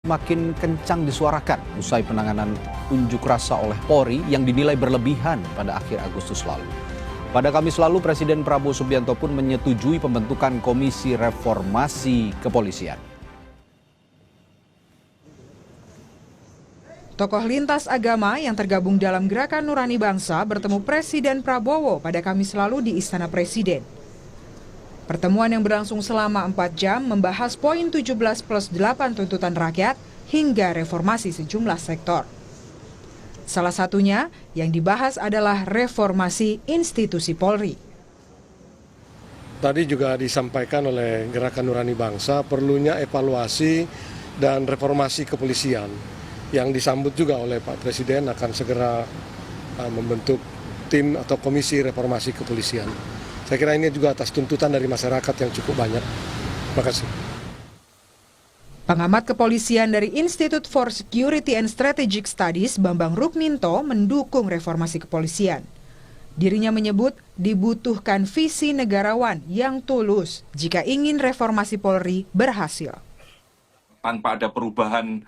makin kencang disuarakan usai penanganan unjuk rasa oleh Polri yang dinilai berlebihan pada akhir Agustus lalu. Pada Kamis lalu, Presiden Prabowo Subianto pun menyetujui pembentukan Komisi Reformasi Kepolisian. Tokoh lintas agama yang tergabung dalam Gerakan Nurani Bangsa bertemu Presiden Prabowo pada Kamis lalu di Istana Presiden. Pertemuan yang berlangsung selama 4 jam membahas poin 17+8 tuntutan rakyat hingga reformasi sejumlah sektor. Salah satunya yang dibahas adalah reformasi institusi Polri. Tadi juga disampaikan oleh Gerakan Nurani Bangsa perlunya evaluasi dan reformasi kepolisian yang disambut juga oleh Pak Presiden akan segera membentuk tim atau komisi reformasi kepolisian. Saya kira ini juga atas tuntutan dari masyarakat yang cukup banyak. Terima kasih. Pengamat kepolisian dari Institute for Security and Strategic Studies, Bambang Rukminto, mendukung reformasi kepolisian. Dirinya menyebut dibutuhkan visi negarawan yang tulus jika ingin reformasi Polri berhasil. Tanpa ada perubahan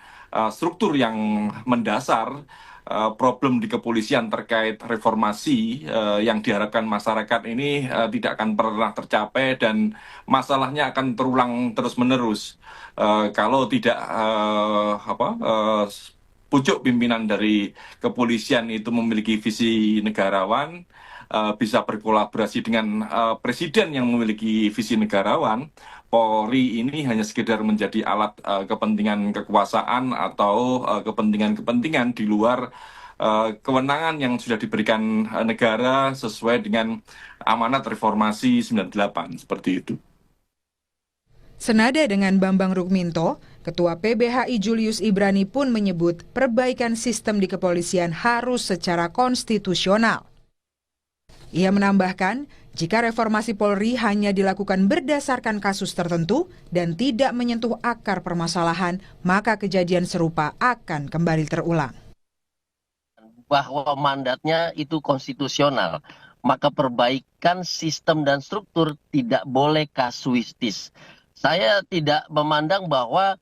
struktur yang mendasar, problem di kepolisian terkait reformasi yang diharapkan masyarakat ini tidak akan pernah tercapai dan masalahnya akan terulang terus-menerus kalau tidak pucuk pimpinan dari kepolisian itu memiliki visi negarawan, bisa berkolaborasi dengan presiden yang memiliki visi negarawan. Polri ini hanya sekedar menjadi alat kepentingan kekuasaan atau kepentingan-kepentingan di luar kewenangan yang sudah diberikan negara sesuai dengan amanat reformasi 98, seperti itu. Senada dengan Bambang Rukminto, Ketua PBHI Julius Ibrani pun menyebut perbaikan sistem di kepolisian harus secara konstitusional. Ia menambahkan, jika reformasi Polri hanya dilakukan berdasarkan kasus tertentu dan tidak menyentuh akar permasalahan, maka kejadian serupa akan kembali terulang. Bahwa mandatnya itu konstitusional, maka perbaikan sistem dan struktur tidak boleh kasuistis. Saya tidak memandang bahwa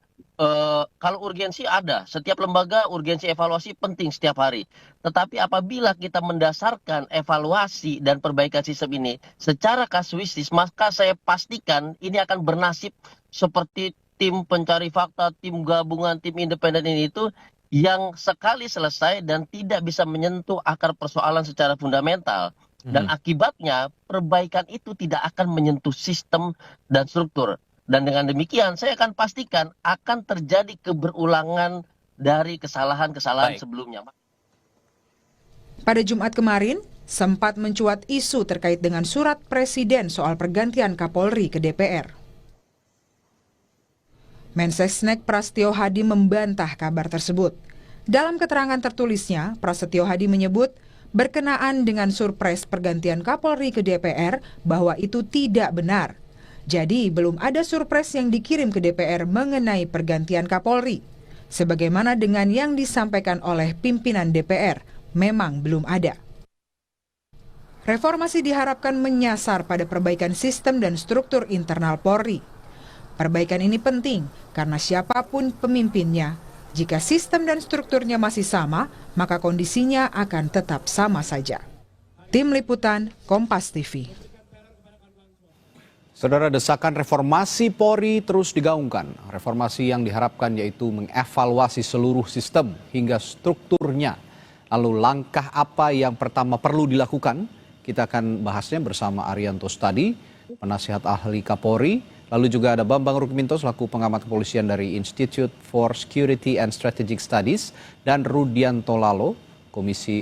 kalau urgensi ada, setiap lembaga urgensi evaluasi penting setiap hari. Tetapi apabila kita mendasarkan evaluasi dan perbaikan sistem ini secara kasuistis, maka saya pastikan ini akan bernasib seperti tim pencari fakta, tim gabungan, tim independen ini itu yang sekali selesai dan tidak bisa menyentuh akar persoalan secara fundamental. Dan akibatnya perbaikan itu tidak akan menyentuh sistem dan struktur. Dan dengan demikian saya akan pastikan akan terjadi keberulangan dari kesalahan-kesalahan sebelumnya. Pada Jumat kemarin, sempat mencuat isu terkait dengan surat Presiden soal pergantian Kapolri ke DPR. Mensesnek Prasetyo Hadi membantah kabar tersebut. Dalam keterangan tertulisnya, Prasetyo Hadi menyebut berkenaan dengan surprise pergantian Kapolri ke DPR bahwa itu tidak benar. Jadi, belum ada surprise yang dikirim ke DPR mengenai pergantian Kapolri. Sebagaimana dengan yang disampaikan oleh pimpinan DPR, memang belum ada. Reformasi diharapkan menyasar pada perbaikan sistem dan struktur internal Polri. Perbaikan ini penting karena siapapun pemimpinnya, jika sistem dan strukturnya masih sama, maka kondisinya akan tetap sama saja. Tim Liputan, Kompas TV. Saudara, desakan reformasi Polri terus digaungkan. Reformasi yang diharapkan yaitu mengevaluasi seluruh sistem hingga strukturnya. Lalu langkah apa yang pertama perlu dilakukan? Kita akan bahasnya bersama Arianto Stadi, penasihat ahli Kapolri. Lalu juga ada Bambang Rukminto selaku pengamat kepolisian dari Institute for Security and Strategic Studies. Dan Rudianto Lalo,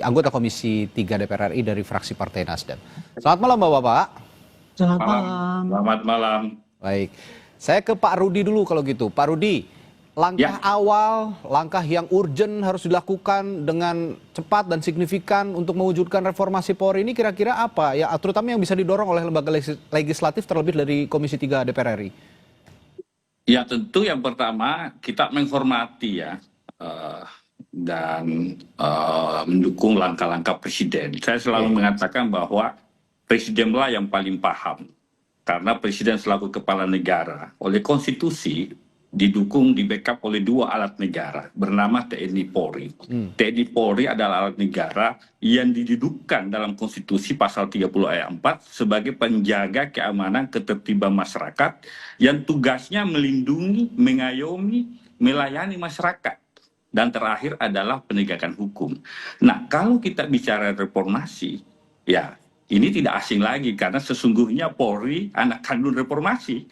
anggota Komisi 3 DPR RI dari fraksi Partai Nasdem. Selamat malam Bapak-Bapak. Selamat malam. Baik, saya ke Pak Rudi dulu kalau gitu. Pak Rudi, langkah awal, langkah yang urgent harus dilakukan dengan cepat dan signifikan untuk mewujudkan reformasi Polri ini kira-kira apa? Ya, terutama yang bisa didorong oleh lembaga legislatif terlebih dari Komisi 3 DPR RI. Ya, tentu yang pertama kita menghormati ya dan mendukung langkah-langkah Presiden. Saya selalu mengatakan bahwa Presidenlah yang paling paham, karena Presiden selaku kepala negara oleh konstitusi didukung, di backup oleh dua alat negara bernama TNI Polri. TNI Polri adalah alat negara yang didudukkan dalam konstitusi pasal 30 ayat 4 sebagai penjaga keamanan ketertiban masyarakat yang tugasnya melindungi, mengayomi, melayani masyarakat. Dan terakhir adalah penegakan hukum. Nah, kalau kita bicara reformasi, ya ini tidak asing lagi karena sesungguhnya Polri anak kandung reformasi.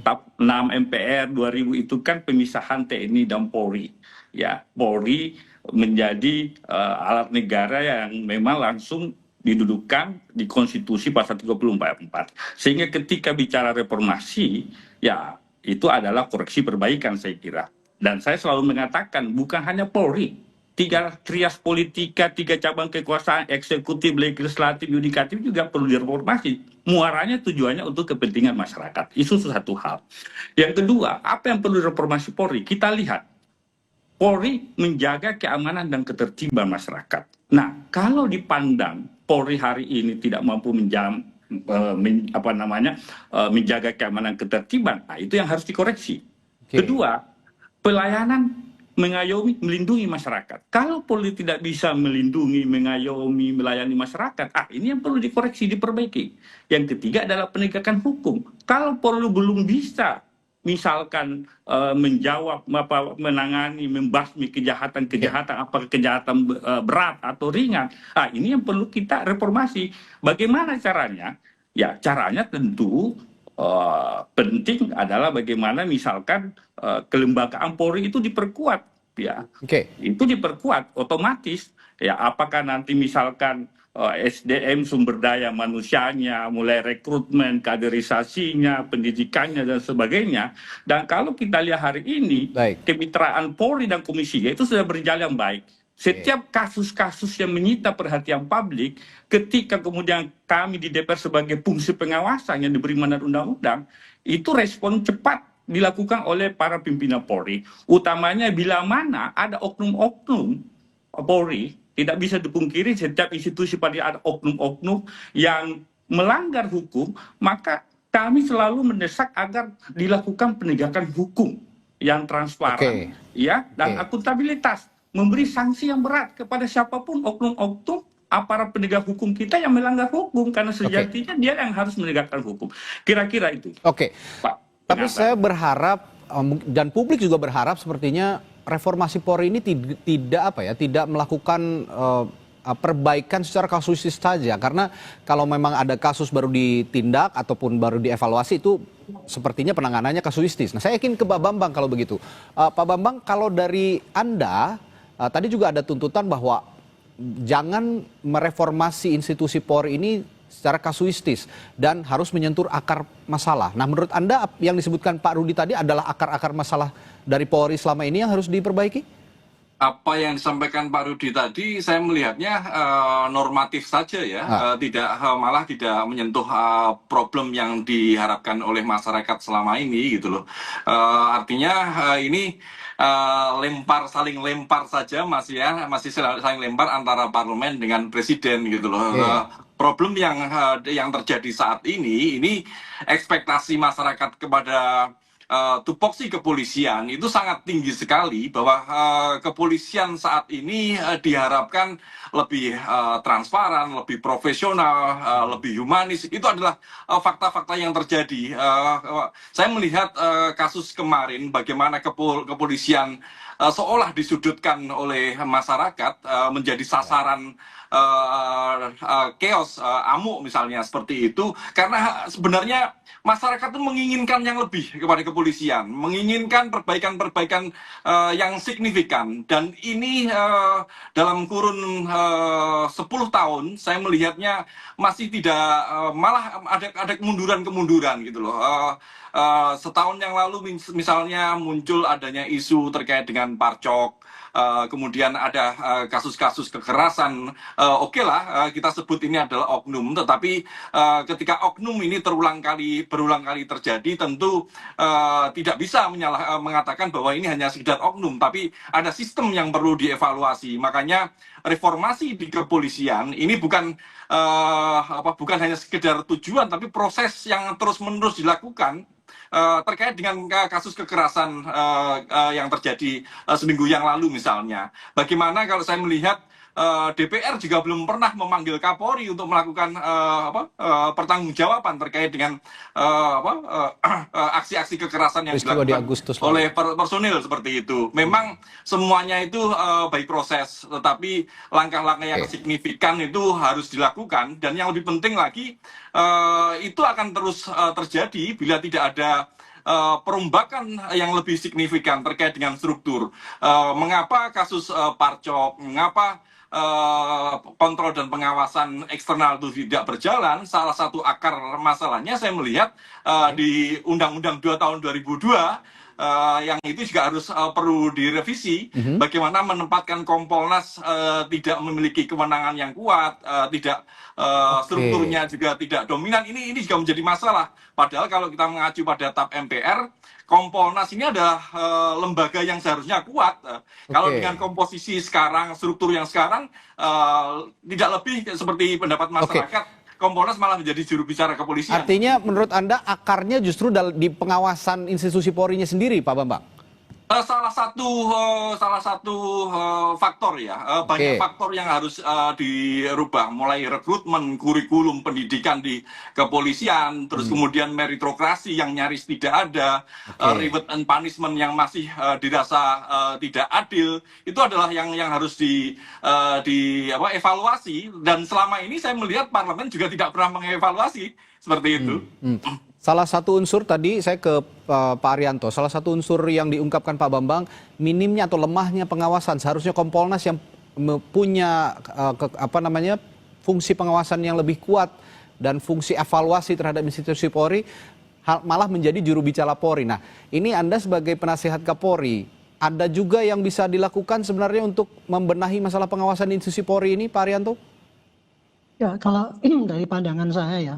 TAP 6 MPR 2000 itu kan pemisahan TNI dan Polri. Ya, Polri menjadi alat negara yang memang langsung didudukan di konstitusi pasal 34 ayat 4. Sehingga ketika bicara reformasi, ya itu adalah koreksi perbaikan saya kira. Dan saya selalu mengatakan bukan hanya Polri, 3 trias politika, 3 cabang kekuasaan, eksekutif, legislatif, yudikatif juga perlu direformasi. Muaranya tujuannya untuk kepentingan masyarakat. Itu satu hal. Yang kedua, apa yang perlu direformasi Polri? Kita lihat, Polri menjaga keamanan dan ketertiban masyarakat. Nah, kalau dipandang Polri hari ini tidak mampu menjaga keamanan ketertiban, nah itu yang harus dikoreksi. Kedua, pelayanan mengayomi, melindungi masyarakat. Kalau Polri tidak bisa melindungi, mengayomi, melayani masyarakat, ini yang perlu dikoreksi, diperbaiki. Yang ketiga adalah penegakan hukum. Kalau Polri belum bisa, misalkan menjawab, menangani, membasmi kejahatan-kejahatan, apakah kejahatan berat atau ringan, ini yang perlu kita reformasi. Bagaimana caranya? Ya, caranya tentu penting adalah bagaimana misalkan kelembagaan Polri itu diperkuat, ya. Itu diperkuat otomatis, ya. Apakah nanti misalkan SDM sumber daya manusianya, mulai rekrutmen, kaderisasinya, pendidikannya dan sebagainya. Dan kalau kita lihat hari ini, kemitraan Polri dan Komisi 3 itu sudah berjalan baik. Setiap kasus-kasus yang menyita perhatian publik, ketika kemudian kami di DPR sebagai fungsi pengawasan yang diberi mandat undang-undang, itu respon cepat dilakukan oleh para pimpinan Polri. Utamanya bila mana ada oknum-oknum Polri, tidak bisa dipungkiri setiap institusi pada ada oknum-oknum yang melanggar hukum, maka kami selalu mendesak agar dilakukan penegakan hukum yang transparan, ya, dan akuntabilitas. Memberi sanksi yang berat kepada siapapun oknum-oknum aparat penegak hukum kita yang melanggar hukum, karena sejatinya dia yang harus menegakkan hukum. Kira-kira itu. Pak. Tapi saya berharap dan publik juga berharap sepertinya reformasi Polri ini tidak melakukan perbaikan secara kasuistis saja, karena kalau memang ada kasus baru ditindak ataupun baru dievaluasi itu sepertinya penanganannya kasuistis. Nah, saya yakin ke Pak Bambang kalau begitu. Pak Bambang, kalau dari Anda tadi juga ada tuntutan bahwa jangan mereformasi institusi Polri ini secara kasuistis dan harus menyentuh akar masalah. Nah, menurut Anda yang disebutkan Pak Rudi tadi adalah akar-akar masalah dari Polri selama ini yang harus diperbaiki? Apa yang disampaikan Pak Rudi tadi, saya melihatnya normatif saja ya, malah tidak menyentuh problem yang diharapkan oleh masyarakat selama ini gitu loh. Artinya ini saling lempar saja masih saling lempar antara parlemen dengan presiden gitu loh. Problem yang terjadi saat ini ekspektasi masyarakat kepada tupoksi kepolisian itu sangat tinggi sekali, bahwa kepolisian saat ini diharapkan lebih transparan, lebih profesional, lebih humanis. Itu adalah fakta-fakta yang terjadi. Saya melihat kasus kemarin bagaimana kepolisian seolah disudutkan oleh masyarakat, menjadi sasaran chaos, amuk misalnya seperti itu, karena sebenarnya masyarakat itu menginginkan yang lebih kepada kepolisian, menginginkan perbaikan-perbaikan yang signifikan, dan ini dalam kurun 10 tahun saya melihatnya masih tidak, malah ada kemunduran gitu loh. Setahun yang lalu misalnya muncul adanya isu terkait dengan Parcok, kemudian ada kasus-kasus kekerasan. Oke lah, kita sebut ini adalah oknum, tetapi ketika oknum ini berulang kali terjadi, tentu tidak bisa mengatakan bahwa ini hanya sekedar oknum, tapi ada sistem yang perlu dievaluasi. Makanya reformasi di kepolisian ini bukan hanya sekedar tujuan, tapi proses yang terus-menerus dilakukan. terkait dengan kasus kekerasan yang terjadi seminggu yang lalu misalnya. Bagaimana kalau saya melihat DPR juga belum pernah memanggil Kapolri untuk melakukan pertanggungjawaban terkait dengan aksi-aksi kekerasan yang Peristiwa di dilakukan Agustus lalu. oleh personil seperti itu. Memang semuanya itu by proses, tetapi langkah-langkah yang signifikan itu harus dilakukan, dan yang lebih penting lagi itu akan terus terjadi bila tidak ada perombakan yang lebih signifikan terkait dengan struktur. Mengapa kasus Parcok, mengapa kontrol dan pengawasan eksternal itu tidak berjalan? Salah satu akar masalahnya saya melihat di Undang-Undang 2 tahun 2002 yang itu juga harus perlu direvisi. Bagaimana menempatkan Kompolnas tidak memiliki kewenangan yang kuat, tidak strukturnya juga tidak dominan. Ini juga menjadi masalah. Padahal kalau kita mengacu pada TAP MPR, Kompolnas ini adalah lembaga yang seharusnya kuat. Kalau dengan komposisi sekarang, struktur yang sekarang, tidak lebih seperti pendapat masyarakat, Kompolnas malah menjadi juru bicara kepolisian. Artinya menurut Anda akarnya justru di pengawasan institusi Polri-nya sendiri, Pak Bambang? Salah satu faktor ya, banyak faktor yang harus dirubah, mulai rekrutmen, kurikulum pendidikan di kepolisian, terus kemudian meritokrasi yang nyaris tidak ada, reward and punishment yang masih dirasa tidak adil. Itu adalah yang harus evaluasi, dan selama ini saya melihat parlemen juga tidak pernah mengevaluasi seperti itu. Salah satu unsur tadi saya ke Pak Arianto, salah satu unsur yang diungkapkan Pak Bambang, minimnya atau lemahnya pengawasan. Seharusnya Kompolnas yang punya fungsi pengawasan yang lebih kuat dan fungsi evaluasi terhadap institusi Polri malah menjadi juru bicara Polri. Nah, ini Anda sebagai penasihat Kapolri, ada juga yang bisa dilakukan sebenarnya untuk membenahi masalah pengawasan institusi Polri ini, Pak Arianto? Ya, kalau dari pandangan saya ya,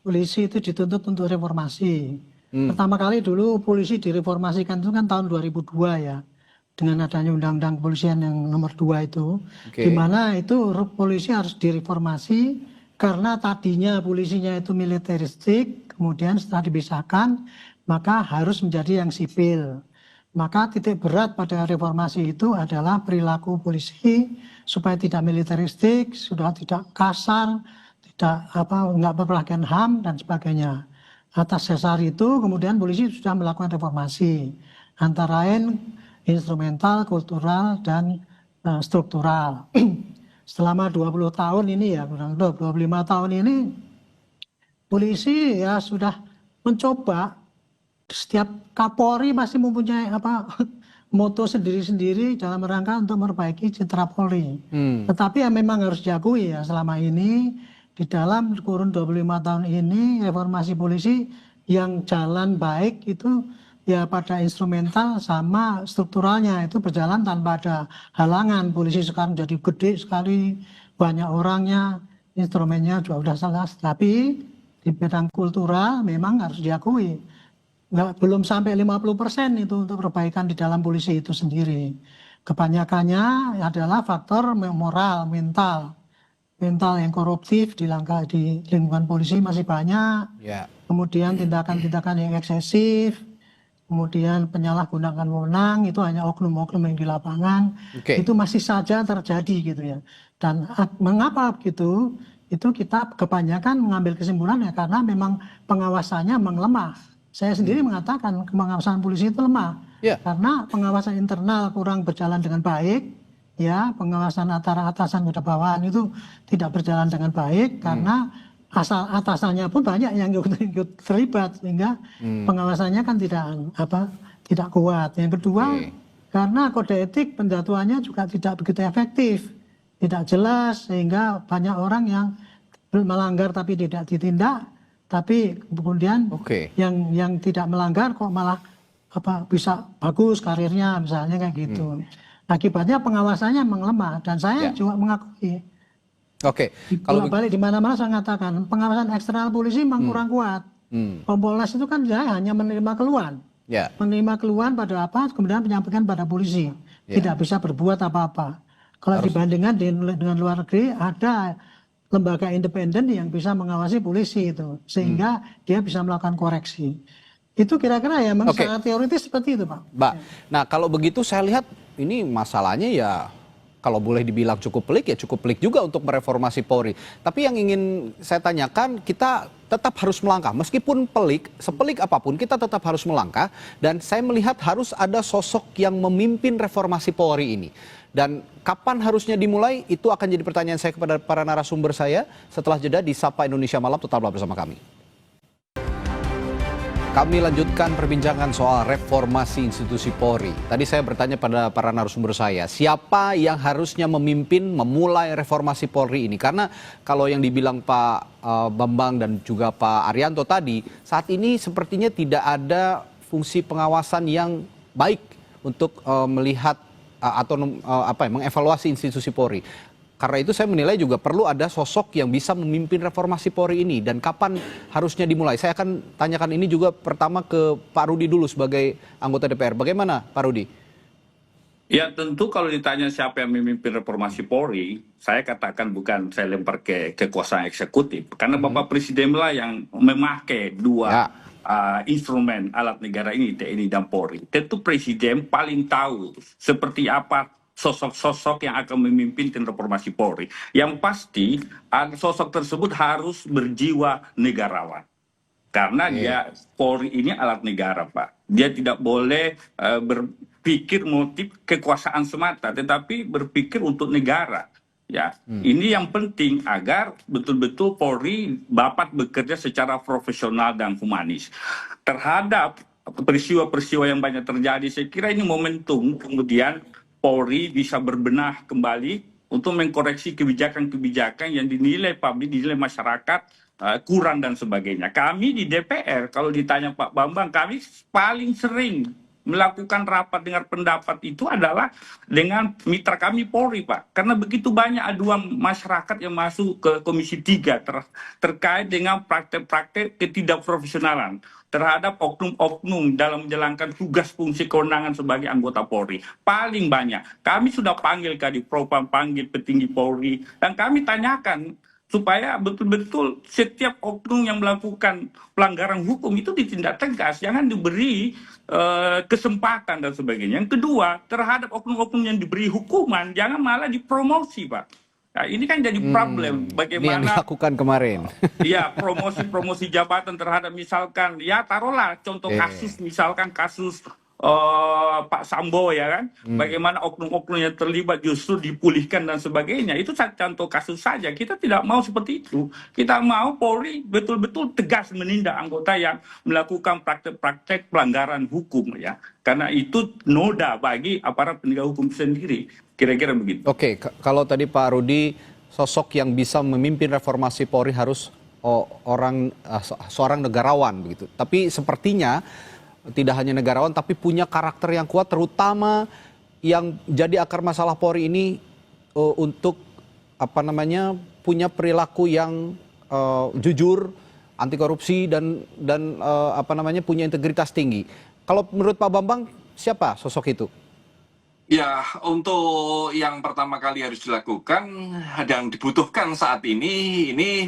polisi itu dituntut untuk reformasi. Pertama kali dulu polisi direformasikan itu kan tahun 2002 ya. Dengan adanya Undang-Undang Kepolisian yang nomor 2 itu. Di mana itu polisi harus direformasi karena tadinya polisinya itu militeristik, kemudian setelah dipisahkan maka harus menjadi yang sipil. Maka titik berat pada reformasi itu adalah perilaku polisi supaya tidak militeristik, sudah tidak kasar, nggak berpelanggaran HAM dan sebagainya. Atas dasar itu kemudian polisi sudah melakukan reformasi antara lain instrumental, kultural, dan struktural. Selama 20 tahun ini ya, kurang 25 tahun ini polisi ya sudah mencoba, setiap Kapolri masih mempunyai moto sendiri-sendiri dalam rangka untuk memperbaiki citra Polri. Tetapi ya memang harus diakui ya, selama ini di dalam kurun 25 tahun ini reformasi polisi yang jalan baik itu ya pada instrumental sama strukturalnya itu berjalan tanpa ada halangan. Polisi sekarang jadi gede sekali, banyak orangnya, instrumennya juga sudah jelas. Tapi di bidang kultural memang harus diakui belum sampai 50% itu untuk perbaikan di dalam polisi itu sendiri. Kebanyakannya adalah faktor moral, mental yang koruptif di lingkungan polisi masih banyak. Kemudian tindakan-tindakan yang eksesif, kemudian penyalahgunaan wewenang itu hanya oknum-oknum yang di lapangan. Itu masih saja terjadi gitu ya. Dan mengapa begitu? Itu kita kebanyakan mengambil kesimpulan ya karena memang pengawasannya memang lemah. Saya sendiri mengatakan pengawasan polisi itu lemah. Karena pengawasan internal kurang berjalan dengan baik. Ya, pengawasan antara atasan ke bawahan itu tidak berjalan dengan baik karena asal atasannya pun banyak yang ikut terlibat sehingga pengawasannya kan tidak kuat. Yang kedua, karena kode etik penjatuhannya juga tidak begitu efektif, tidak jelas sehingga banyak orang yang melanggar tapi tidak ditindak, tapi kemudian yang tidak melanggar kok malah bisa bagus karirnya misalnya kayak gitu. Akibatnya pengawasannya memang lemah dan saya juga mengakui. Kalau balik di mana-mana saya mengatakan pengawasan eksternal polisi memang kurang kuat. Kompolnas itu kan hanya menerima keluhan, menerima keluhan pada kemudian menyampaikan pada polisi, tidak bisa berbuat apa-apa. Kalau dibandingkan dengan luar negeri ada lembaga independen yang bisa mengawasi polisi itu, sehingga dia bisa melakukan koreksi. Itu kira-kira ya memang Oke. sangat teoritis seperti itu, Pak. Mbak, nah kalau begitu saya lihat ini masalahnya ya kalau boleh dibilang cukup pelik ya cukup pelik juga untuk mereformasi Polri. Tapi yang ingin saya tanyakan, kita tetap harus melangkah. Meskipun pelik, sepelik apapun kita tetap harus melangkah. Dan saya melihat harus ada sosok yang memimpin reformasi Polri ini. Dan kapan harusnya dimulai, itu akan jadi pertanyaan saya kepada para narasumber saya. Setelah jeda di Sapa Indonesia Malam, tetaplah bersama kami. Kami lanjutkan perbincangan soal reformasi institusi Polri. Tadi saya bertanya pada para narasumber saya, siapa yang harusnya memimpin memulai reformasi Polri ini? Karena kalau yang dibilang Pak Bambang dan juga Pak Arianto tadi, saat ini sepertinya tidak ada fungsi pengawasan yang baik untuk melihat atau mengevaluasi institusi Polri. Karena itu saya menilai juga perlu ada sosok yang bisa memimpin reformasi Polri ini. Dan kapan harusnya dimulai? Saya akan tanyakan ini juga pertama ke Pak Rudi dulu sebagai anggota DPR. Bagaimana Pak Rudi? Ya tentu kalau ditanya siapa yang memimpin reformasi Polri, saya katakan bukan saya lempar ke kekuasaan eksekutif. Karena Bapak Presiden lah yang memakai dua instrumen alat negara ini, TNI dan Polri. Tentu Presiden paling tahu seperti apa sosok-sosok yang akan memimpin reformasi Polri. Yang pasti sosok tersebut harus berjiwa negarawan. Karena dia Polri ini alat negara, Pak. Dia tidak boleh berpikir motif kekuasaan semata, tetapi berpikir untuk negara. Ya, ini yang penting agar betul-betul Polri dapat bekerja secara profesional dan humanis. Terhadap peristiwa-peristiwa yang banyak terjadi, saya kira ini momentum kemudian Polri bisa berbenah kembali untuk mengkoreksi kebijakan-kebijakan yang dinilai publik, dinilai masyarakat kurang dan sebagainya. Kami di DPR, kalau ditanya Pak Bambang, kami paling sering melakukan rapat dengar pendapat itu adalah dengan mitra kami Polri, Pak. Karena begitu banyak aduan masyarakat yang masuk ke Komisi 3 terkait dengan praktek-praktek ketidakprofesionalan terhadap oknum-oknum dalam menjalankan tugas fungsi kewenangan sebagai anggota Polri. Paling banyak. Kami sudah panggil Kadipropam, panggil petinggi Polri, dan kami tanyakan supaya betul-betul setiap oknum yang melakukan pelanggaran hukum itu ditindak tegas, jangan diberi kesempatan dan sebagainya. Yang kedua, terhadap oknum-oknum yang diberi hukuman, jangan malah dipromosi, Pak. Nah, ini kan jadi problem. Bagaimana ini yang dilakukan kemarin. Ya, promosi-promosi jabatan terhadap misalkan, ya taruhlah contoh kasus, misalkan kasus Pak Sambo ya kan, bagaimana oknum-oknum yang terlibat justru dipulihkan dan sebagainya. Itu contoh kasus saja. Kita tidak mau seperti itu. Kita mau Polri betul-betul tegas menindak anggota yang melakukan praktek-praktek pelanggaran hukum ya. Karena itu noda bagi aparat penegak hukum sendiri. Kira-kira begitu. Oke, kalau tadi Pak Rudi, sosok yang bisa memimpin reformasi Polri harus seorang negarawan begitu. Tapi sepertinya tidak hanya negarawan tapi punya karakter yang kuat, terutama yang jadi akar masalah Polri ini untuk punya perilaku yang jujur, anti korupsi dan punya integritas tinggi. Kalau menurut Pak Bambang, siapa sosok itu? Ya, untuk yang pertama kali harus dilakukan dan dibutuhkan saat ini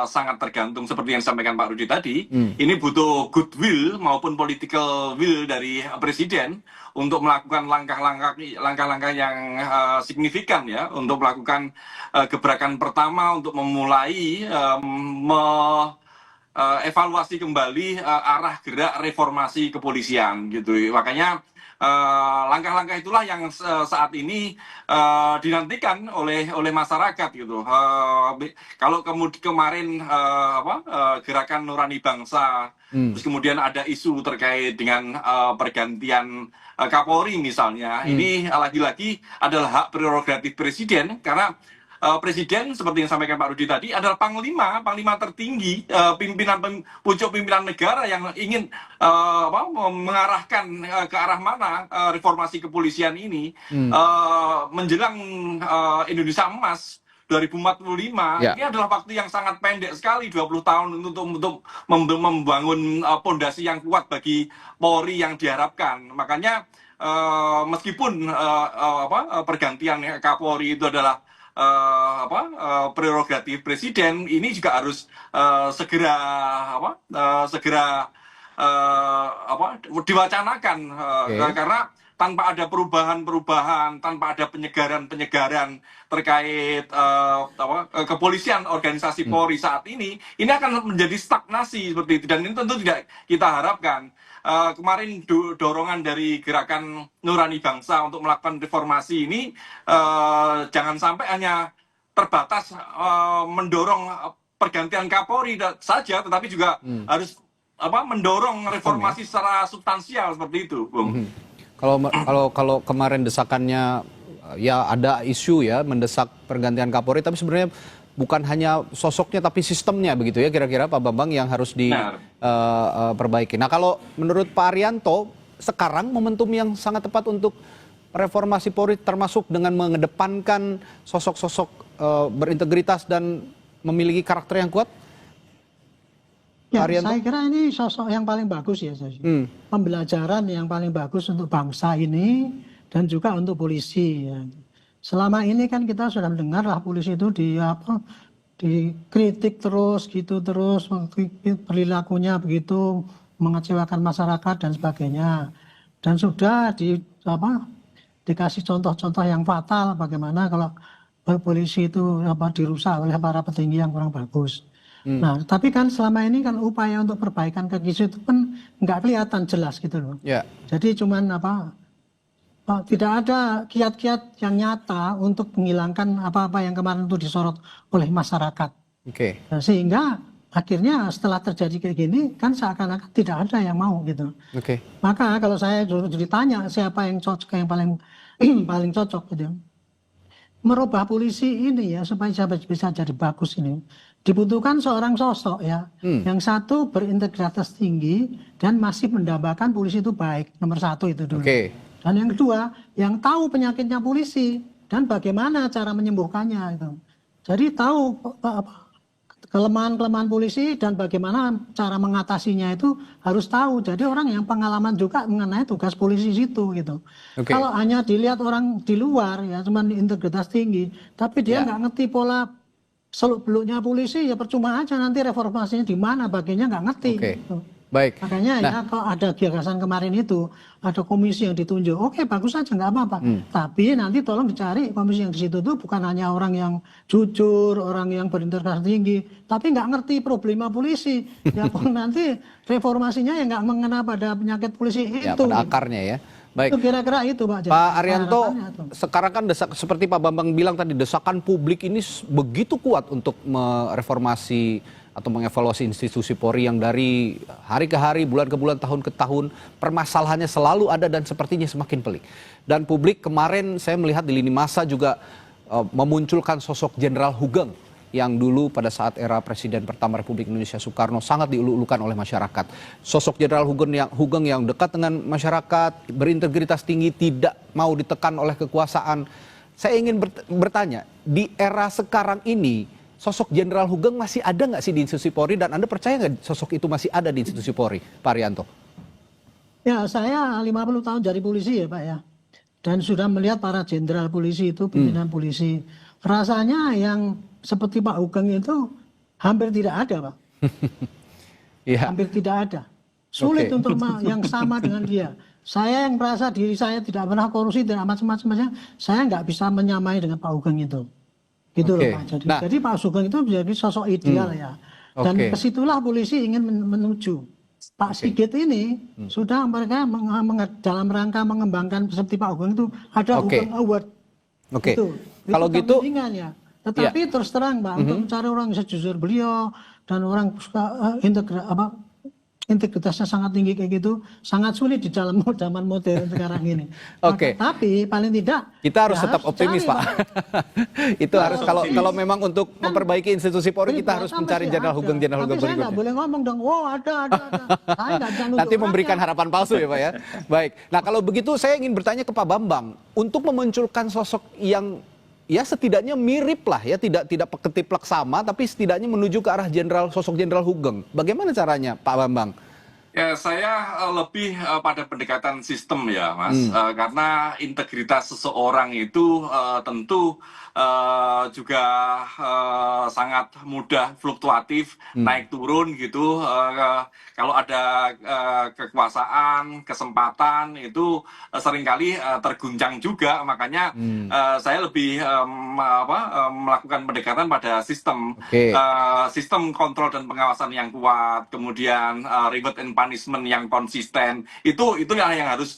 sangat tergantung seperti yang disampaikan Pak Rudi tadi. Ini butuh goodwill maupun political will dari Presiden untuk melakukan langkah-langkah yang signifikan ya, untuk melakukan gebrakan pertama untuk memulai evaluasi kembali arah gerak reformasi kepolisian gitu. Makanya langkah-langkah itulah yang saat ini dinantikan oleh masyarakat gitu. Kalau kemarin gerakan Nurani Bangsa, terus kemudian ada isu terkait dengan pergantian Kapolri misalnya, ini lagi-lagi adalah hak prerogatif Presiden karena Presiden seperti yang disampaikan Pak Rudi tadi adalah panglima tertinggi, pucuk pimpinan negara yang ingin mengarahkan ke arah mana reformasi kepolisian ini menjelang Indonesia Emas 2045. Ini adalah waktu yang sangat pendek sekali, 20 tahun untuk membangun pondasi yang kuat bagi Polri yang diharapkan. Makanya meskipun pergantian Kapolri itu adalah prerogatif Presiden, ini juga harus segera diwacanakan karena tanpa ada perubahan-perubahan, tanpa ada penyegaran-penyegaran terkait kepolisian organisasi Polri saat ini akan menjadi stagnasi seperti itu, dan ini tentu tidak kita harapkan. Kemarin dorongan dari Gerakan Nurani Bangsa untuk melakukan reformasi ini jangan sampai hanya terbatas mendorong pergantian Kapolri saja, tetapi juga harus mendorong reformasi secara substansial seperti itu, Bung. Kalau kemarin desakannya ya ada isu ya mendesak pergantian Kapolri, tapi sebenarnya bukan hanya sosoknya tapi sistemnya begitu ya kira-kira Pak Bambang yang harus diperbaiki. Nah, kalau menurut Pak Arianto sekarang momentum yang sangat tepat untuk reformasi Polri termasuk dengan mengedepankan sosok-sosok berintegritas dan memiliki karakter yang kuat? Ya, saya kira ini sosok yang paling bagus ya, pembelajaran yang paling bagus untuk bangsa ini dan juga untuk polisi. Ya. Selama ini kan kita sudah mendengar lah polisi itu dikritik terus perilakunya begitu mengecewakan masyarakat dan sebagainya. Dan sudah dikasih contoh-contoh yang fatal bagaimana kalau polisi itu dirusak oleh para petinggi yang kurang bagus. Nah, tapi kan selama ini kan upaya untuk perbaikan ke situ itu kan nggak kelihatan jelas gitu loh. Yeah. Jadi cuman tidak ada kiat-kiat yang nyata untuk menghilangkan apa-apa yang kemarin itu disorot oleh masyarakat. Okay. Nah, sehingga akhirnya setelah terjadi kayak gini kan seakan-akan tidak ada yang mau gitu. Okay. Maka kalau saya ditanya siapa yang cocok, yang paling cocok gitu, merubah polisi ini ya supaya bisa jadi bagus ini dibutuhkan seorang sosok ya yang satu berintegritas tinggi dan masih mendambakan polisi itu baik, nomor satu itu dulu. Okay. Dan yang kedua yang tahu penyakitnya polisi dan bagaimana cara menyembuhkannya itu. Jadi tahu kelemahan-kelemahan polisi dan bagaimana cara mengatasinya itu harus tahu. Jadi orang yang pengalaman juga mengenai tugas polisi situ gitu. Okay. Kalau hanya dilihat orang di luar ya cuma integritas tinggi, tapi dia nggak ngerti pola seluk-beluknya polisi ya percuma aja nanti reformasinya di mana bagiannya nggak ngerti. Okay. Gitu. Baik. Makanya ya kalau ada gagasan kemarin itu ada komisi yang ditunjuk, oke bagus aja nggak apa-apa. Tapi nanti tolong dicari komisi yang di situ tuh bukan hanya orang yang jujur, orang yang berintegritas tinggi, tapi nggak ngerti problema polisi. Ya nanti reformasinya yang nggak mengena pada penyakit polisi itu. Ya, pada akarnya ya. Baik. Itu kira-kira itu Pak. Pak Arianto, sekarang kan seperti Pak Bambang bilang tadi desakan publik ini begitu kuat untuk mereformasi atau mengevaluasi institusi Polri yang dari hari ke hari, bulan ke bulan, tahun ke tahun, permasalahannya selalu ada dan sepertinya semakin pelik. Dan publik kemarin saya melihat di lini masa juga memunculkan sosok Jenderal Hugeng yang dulu pada saat era Presiden pertama Republik Indonesia Soekarno sangat diulu-ulukan oleh masyarakat. Sosok Jenderal Hugeng yang dekat dengan masyarakat, berintegritas tinggi, tidak mau ditekan oleh kekuasaan. Saya ingin bertanya, di era sekarang ini, sosok Jenderal Hugeng masih ada nggak sih di institusi Polri, dan Anda percaya nggak sosok itu masih ada di institusi Polri, Pak Arianto? Ya, saya 50 tahun jadi polisi ya Pak ya. Dan sudah melihat para jenderal polisi itu, pimpinan polisi. Rasanya yang seperti Pak Hugeng itu hampir tidak ada Pak. Yeah. Hampir tidak ada. Sulit untuk yang sama dengan dia. Saya yang merasa diri saya tidak pernah korupsi, tidak macam-macam, saya nggak bisa menyamai dengan Pak Hugeng itu. Gitu loh Pak. Jadi Pak Sugeng itu menjadi sosok ideal ya. Dan kesitulah polisi ingin menuju. Pak Sigit ini sudah mereka dalam rangka mengembangkan seperti Pak Hugeng itu ada Hugeng Award. Itu kalau gitu ya. Tetapi terus terang Pak, untuk mencari orang yang sejujur beliau dan orang integritasnya sangat tinggi kayak gitu, sangat sulit di dalam zaman modern sekarang ini. Tapi paling tidak kita harus tetap optimis Pak. Itu harus kalau memang untuk memperbaiki institusi Polri kita harus mencari Jenderal Hugeng berikutnya. Tapi saya nggak boleh ngomong dong, ada. Saya nggak bisa nanti memberikan harapan palsu ya Pak ya. Baik. Nah kalau begitu saya ingin bertanya ke Pak Bambang, untuk memunculkan sosok yang ya setidaknya mirip lah ya, tidak ketiplak sama, tapi setidaknya menuju ke arah sosok Jenderal Hugeng. Bagaimana caranya Pak Bambang? Ya, saya lebih pada pendekatan sistem ya, Mas. Karena integritas seseorang itu tentu juga sangat mudah fluktuatif, naik turun gitu. Kalau ada kekuasaan, kesempatan itu seringkali terguncang juga. Makanya saya lebih melakukan pendekatan pada sistem. Oke. Sistem kontrol dan pengawasan yang kuat, kemudian reward and punishment yang konsisten, itulah yang harus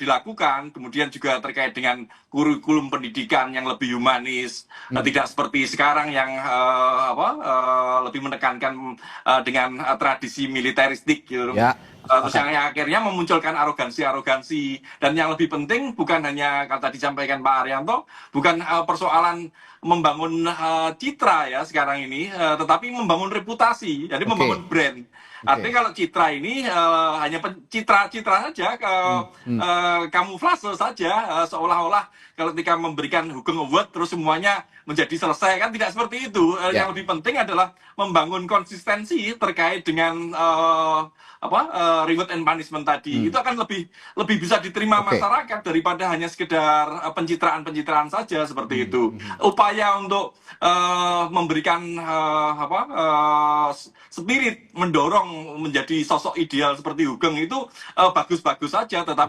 dilakukan. Kemudian juga terkait dengan kurikulum pendidikan yang lebih humanis, tidak seperti sekarang yang lebih menekankan dengan tradisi militeristik gitu. Ya. Terus yang akhirnya memunculkan arogansi dan yang lebih penting bukan hanya kata disampaikan Pak Haryanto, bukan persoalan membangun citra ya sekarang ini, tetapi membangun reputasi, jadi membangun brand. Artinya kalau citra ini hanya citra saja, kamuflase saja, seolah-olah ketika memberikan Hugeng Award terus semuanya menjadi selesai, kan tidak seperti itu. Yang lebih penting adalah membangun konsistensi terkait dengan reward and punishment tadi. Itu akan lebih bisa diterima masyarakat daripada hanya sekedar pencitraan saja seperti itu. Upaya untuk memberikan spirit, mendorong menjadi sosok ideal seperti Hugeng itu bagus-bagus saja, tetapi